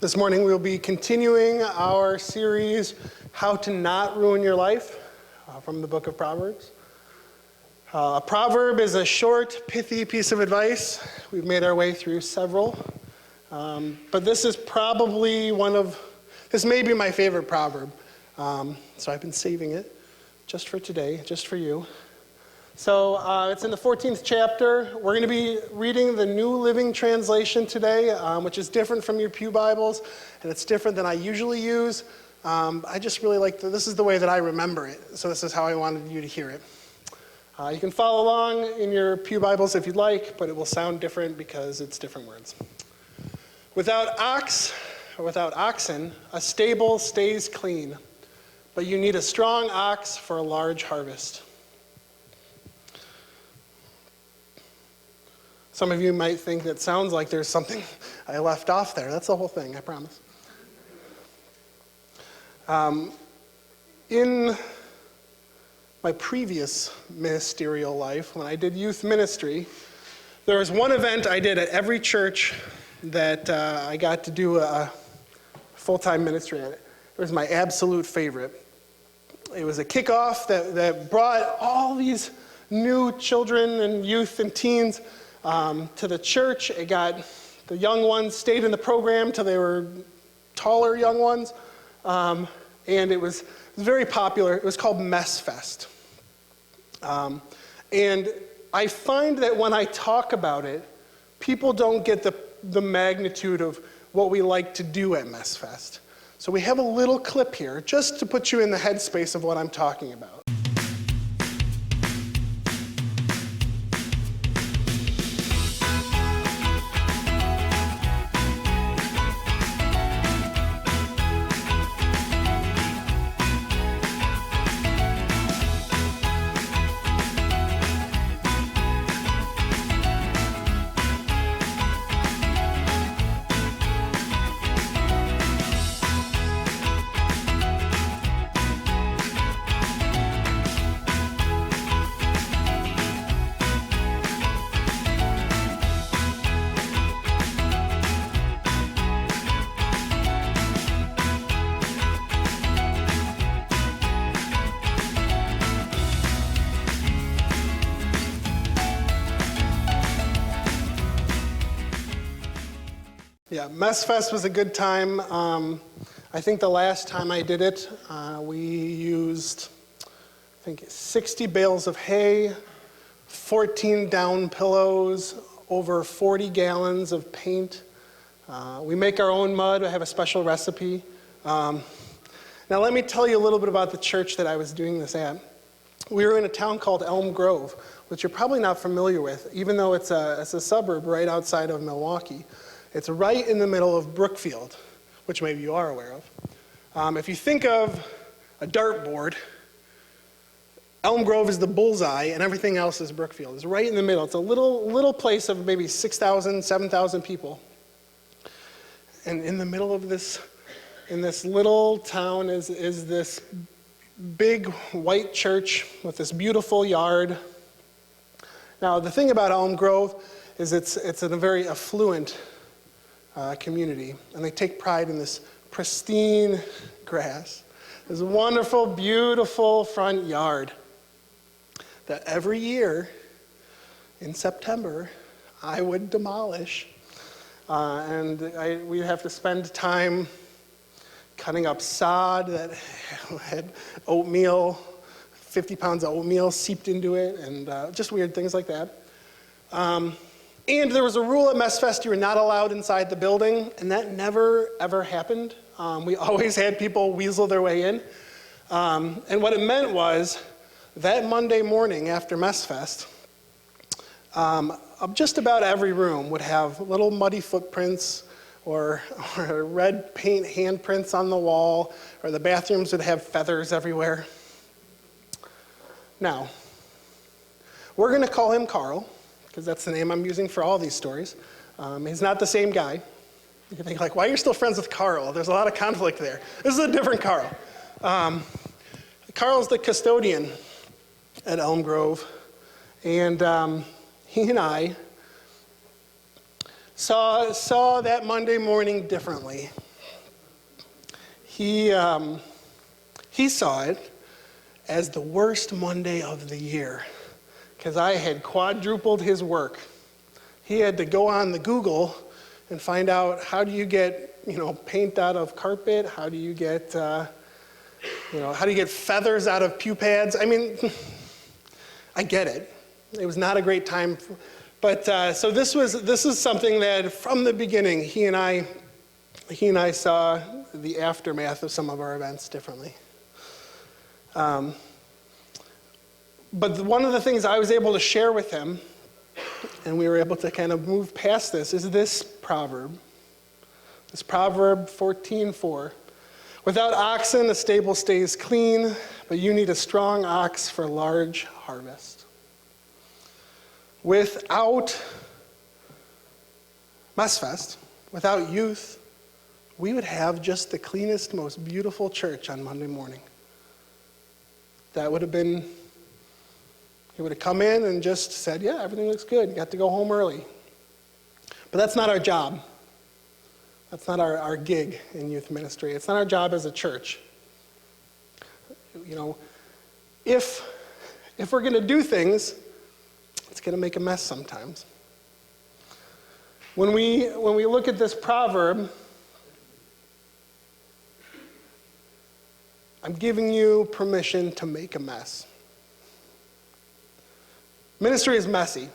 This morning we'll be continuing our series, How to Not Ruin Your Life, from the book of Proverbs. A proverb is a short, pithy piece of advice. We've made our way through several, but this is probably this may be my favorite proverb. So I've been saving it just for today, just for you. So it's in the 14th chapter. We're going to be reading the New Living Translation today, which is different from your pew Bibles, and it's different than I usually use. I just really like this is the way that I remember it, so this is how I wanted you to hear it. You can follow along in your pew Bibles if you'd like, but it will sound different because it's different words. Without oxen, a stable stays clean, but you need a strong ox for a large harvest. Some of you might think that sounds like there's something I left off there. That's the whole thing, I promise. In my previous ministerial life, when I did youth ministry, there was one event I did at every church that I got to do a full-time ministry at. It was my absolute favorite. It was a kickoff that brought all these new children and youth and teens to the church. It got the young ones stayed in the program till they were taller young ones, and it was very popular. It was called Mess Fest, and I find that when I talk about it, people don't get the magnitude of what we like to do at Mess Fest. So we have a little clip here just to put you in the headspace of what I'm talking about. Yeah, Mess Fest was a good time. I think the last time I did it, we used, 60 bales of hay, 14 down pillows, over 40 gallons of paint. We make our own mud. I have a special recipe. Now let me tell you a little bit about the church that I was doing this at. We were in a town called Elm Grove, which you're probably not familiar with, even though it's a suburb right outside of Milwaukee. It's right in the middle of Brookfield, which maybe you are aware of. If you think of a dartboard, Elm Grove is the bullseye, and everything else is Brookfield. It's right in the middle. It's a little place of maybe 6,000, 7,000 people. And in the middle of this, in this little town is this big white church with this beautiful yard. Now, the thing about Elm Grove is it's in a very affluent community, and they take pride in this pristine grass, this wonderful, beautiful front yard that every year in September I would demolish, and we'd have to spend time cutting up sod that had oatmeal, 50 pounds of oatmeal seeped into it, and just weird things like that. And there was a rule at Mess Fest: you were not allowed inside the building, and that never, ever happened. We always had people weasel their way in. And what it meant was, that Monday morning after Mess Fest, just about every room would have little muddy footprints or red paint handprints on the wall, or the bathrooms would have feathers everywhere. Now, we're going to call him Carl, because that's the name I'm using for all these stories. He's not the same guy. You can think, like, why are you still friends with Carl? There's a lot of conflict there. This is a different Carl. Carl's the custodian at Elm Grove, and he and I saw that Monday morning differently. he saw it as the worst Monday of the year because I had quadrupled his work. He had to go on the Google and find out how do you get, paint out of carpet? How do you get, how do you get feathers out of pew pads? I mean, I get it. It was not a great time, but so this is something that from the beginning he and I saw the aftermath of some of our events differently. But one of the things I was able to share with him, and we were able to kind of move past this, is this proverb. This Proverb 14:4. Without oxen, a stable stays clean, but you need a strong ox for large harvest. Without Messfest, without youth, we would have just the cleanest, most beautiful church on Monday morning. That would have been, he would have come in and just said, yeah, everything looks good. You got to go home early. But that's not our job. That's not our gig in youth ministry. It's not our job as a church. If we're going to do things, it's going to make a mess sometimes. When we look at this proverb, I'm giving you permission to make a mess. Ministry is messy.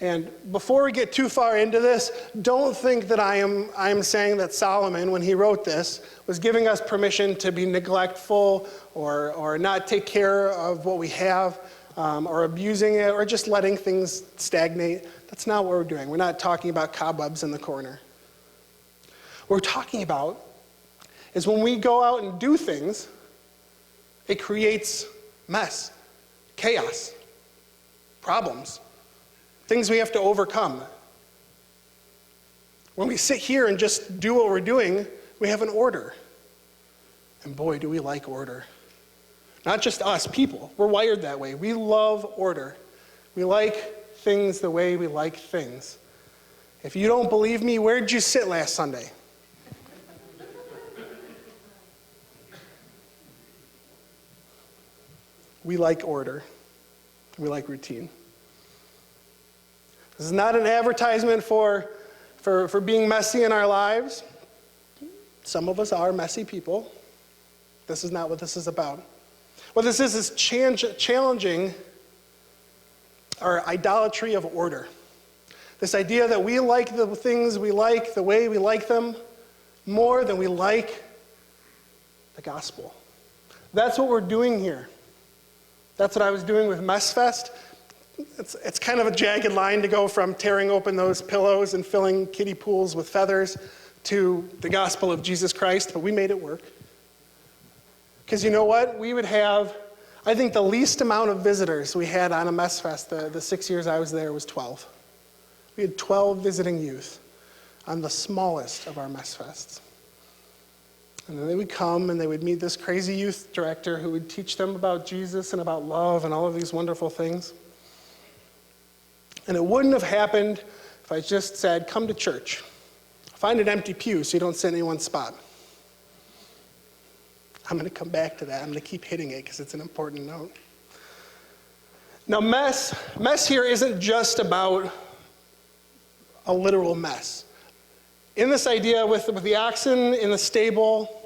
And before we get too far into this, don't think that I am saying that Solomon, when he wrote this, was giving us permission to be neglectful or not take care of what we have, or abusing it, or just letting things stagnate. That's not what we're doing. We're not talking about cobwebs in the corner. What we're talking about is when we go out and do things, it creates mess, chaos, problems, things we have to overcome. When we sit here and just do what we're doing, we have an order. And boy, do we like order. Not just us, people. We're wired that way. We love order. We like things the way we like things. If you don't believe me, where did you sit last Sunday? We like order. We like routine. This is not an advertisement for being messy in our lives. Some of us are messy people. This is not what this is about. What this is challenging our idolatry of order. This idea that we like the things we like the way we like them more than we like the gospel. That's what we're doing here. That's what I was doing with Messfest. It's kind of a jagged line to go from tearing open those pillows and filling kiddie pools with feathers to the gospel of Jesus Christ, but we made it work. Because you know what? We would have, I think the least amount of visitors we had on a Messfest, the 6 years I was there, was 12. We had 12 visiting youth on the smallest of our Messfests. And then they would come and they would meet this crazy youth director who would teach them about Jesus and about love and all of these wonderful things. And it wouldn't have happened if I just said, come to church. Find an empty pew so you don't sit in any one spot. I'm going to come back to that. I'm going to keep hitting it because it's an important note. Now, mess here isn't just about a literal mess. In this idea with the oxen in the stable,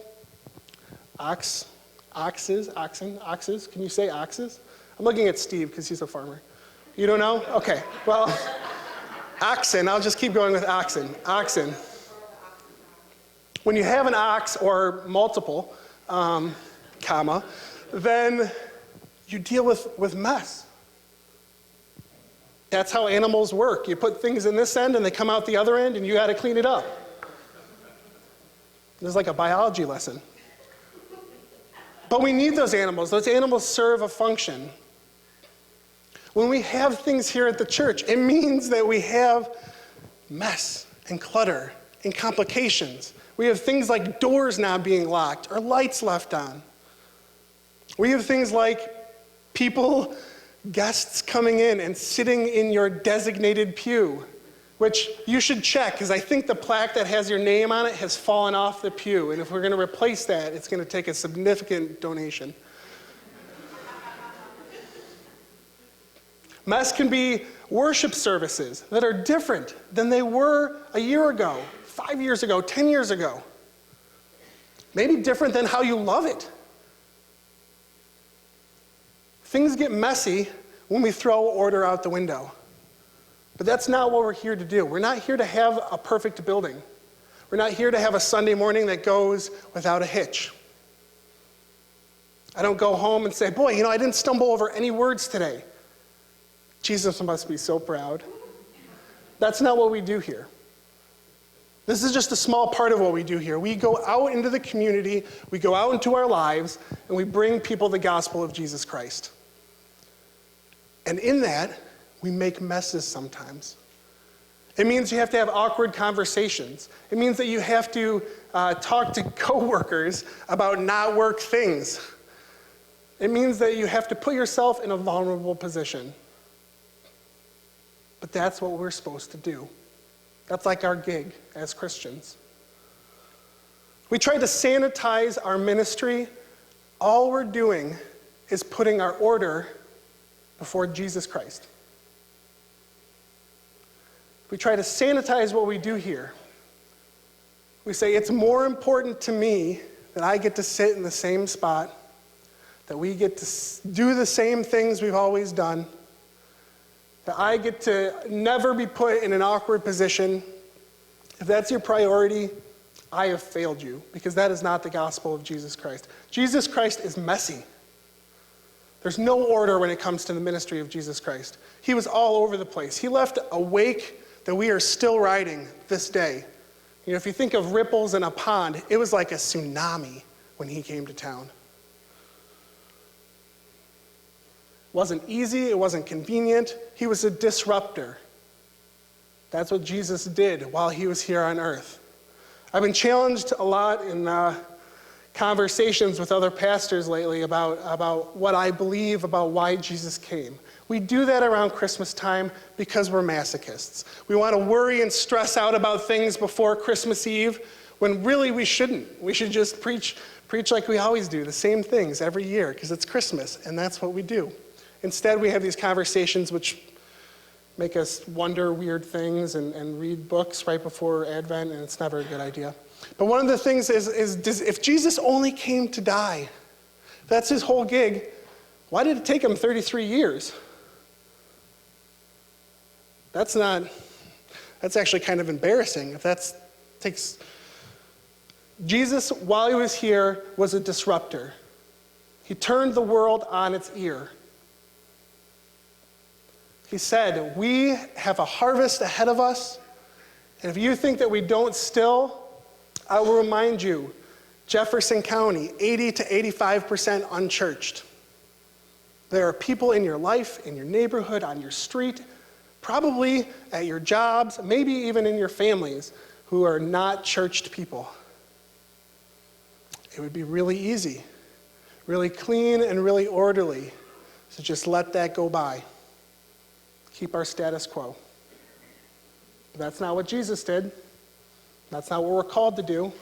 oxes, can you say oxes? I'm looking at Steve because he's a farmer. You don't know? Okay, well, oxen, I'll just keep going with oxen. Oxen. When you have an ox or multiple, then you deal with mess. That's how animals work. You put things in this end and they come out the other end and you got to clean it up. This is like a biology lesson. But we need those animals. Those animals serve a function. When we have things here at the church, it means that we have mess and clutter and complications. We have things like doors not being locked or lights left on. We have things like guests coming in and sitting in your designated pew which you should check, because I think the plaque that has your name on it has fallen off the pew. And if we're going to replace that, it's going to take a significant donation. Mess can be worship services that are different than they were a year ago, 5 years ago, 10 years ago. Maybe different than how you love it. Things get messy when we throw order out the window. But that's not what we're here to do. We're not here to have a perfect building. We're not here to have a Sunday morning that goes without a hitch. I don't go home and say, boy, I didn't stumble over any words today. Jesus must be so proud. That's not what we do here. This is just a small part of what we do here. We go out into the community, we go out into our lives, and we bring people the gospel of Jesus Christ. And in that, we make messes sometimes. It means you have to have awkward conversations. It means that you have to talk to coworkers about not work things. It means that you have to put yourself in a vulnerable position. But that's what we're supposed to do. That's like our gig as Christians. We try to sanitize our ministry. All we're doing is putting our order before Jesus Christ. We try to sanitize what we do here. We say, it's more important to me that I get to sit in the same spot, that we get to do the same things we've always done, that I get to never be put in an awkward position. If that's your priority, I have failed you, because that is not the gospel of Jesus Christ. Jesus Christ is messy. There's no order when it comes to the ministry of Jesus Christ. He was all over the place. He left a wake that we are still riding this day. If you think of ripples in a pond, it was like a tsunami when he came to town. It wasn't easy, it wasn't convenient. He was a disruptor. That's what Jesus did while he was here on earth. I've been challenged a lot in conversations with other pastors lately about what I believe about why Jesus came. We do that around Christmas time because we're masochists. We want to worry and stress out about things before Christmas Eve, when really we shouldn't. We should just preach like we always do, the same things every year, because it's Christmas, and that's what we do. Instead, we have these conversations which make us wonder weird things and read books right before Advent, and it's never a good idea. But one of the things is if Jesus only came to die, that's his whole gig, why did it take him 33 years? That's actually kind of embarrassing. If that takes... Jesus, while he was here, was a disruptor. He turned the world on its ear. He said, we have a harvest ahead of us, and if you think that we don't still, I will remind you, Jefferson County, 80 to 85% unchurched. There are people in your life, in your neighborhood, on your street, probably at your jobs, maybe even in your families, who are not churched people. It would be really easy, really clean and really orderly to just let that go by. Keep our status quo. But that's not what Jesus did. That's not what we're called to do.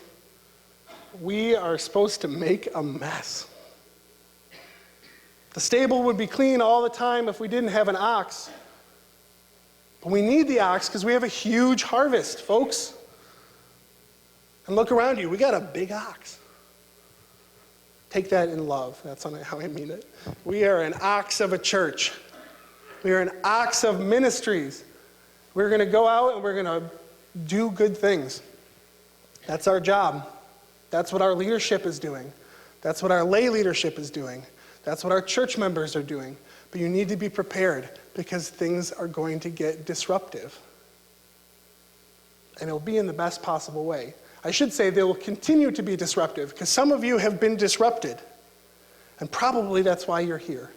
We are supposed to make a mess. The stable would be clean all the time if we didn't have an ox. But we need the ox because we have a huge harvest, folks. And look around you, we got a big ox. Take that in love. That's not how I mean it. We are an ox of a church. We are an ox of ministries. We're going to go out and we're going to do good things. That's our job. That's what our leadership is doing. That's what our lay leadership is doing. That's what our church members are doing. But you need to be prepared because things are going to get disruptive. And it'll be in the best possible way. I should say they will continue to be disruptive because some of you have been disrupted. And probably that's why you're here.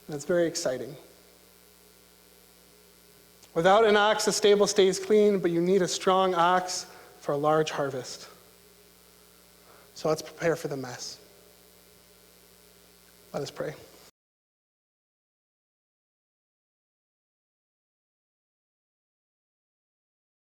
That's very exciting. Without an ox, the stable stays clean, but you need a strong ox for a large harvest. So let's prepare for the mess. Let us pray.